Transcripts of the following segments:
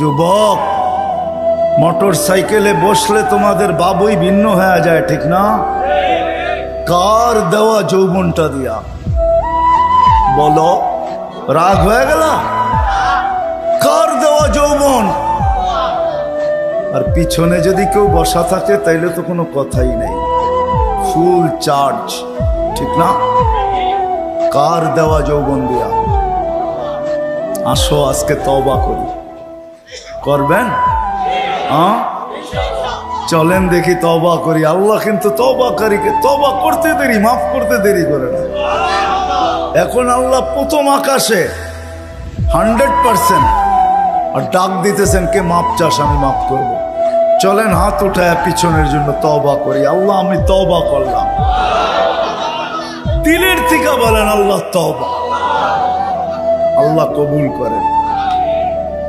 যুবক, মোটর সাইকেলে বসলে তোমাদের বাবুই ভিন্ন হয়ে যায়, ঠিক না? কার দেওয়া যৌবনটা দিয়া? বলো, রাগ হয়ে গেল? কার দেওয়া যৌবন? আর পিছনে যদি কেউ বসা থাকে তাইলে তো কোনো কথাই নেই, ফুল চার্জ, ঠিক না? কার দেওয়া যৌবন দিয়া? আসো আজকে তওবা করি। করবেন? হ্যাঁ, চলেন দেখি তওবা করি। আল্লাহ কিন্তু তওবাকারীকে তওবা করতে দেরি, মাফ করতে দেরি করে না। এখন আল্লাহ প্রথম আকাশে 100% আর ডাক দিতেছেন, কে মাপ চাস, আমি মাফ করব। চলেন হাত উঠায় পিছনের জন্য তওবা করি। আল্লাহ আমি তওবা করলাম। দিলের থেকে বলেন আল্লাহ তওবা। আল্লাহ কবুল করেন।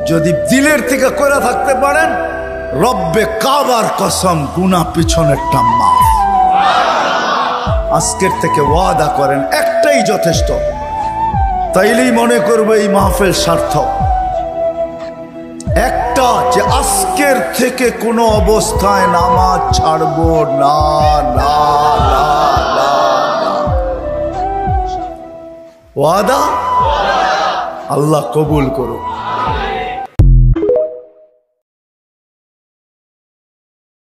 যদি দিলের থেকে করে থাকতে পারেন, রব্বে কাবার কসম, গুনাহ পিছনেরটা মাফ। আজকের থেকে ওয়াদা করেন, একটাই যথেষ্ট। তাইলেই মনে করবে এই মাহফিল সার্থক। একটা, যে আজকের থেকে কোনো অবস্থায় নামাজ ছাড়বো না, না, না, না, না। ওয়াদা? আল্লাহ কবুল করুন।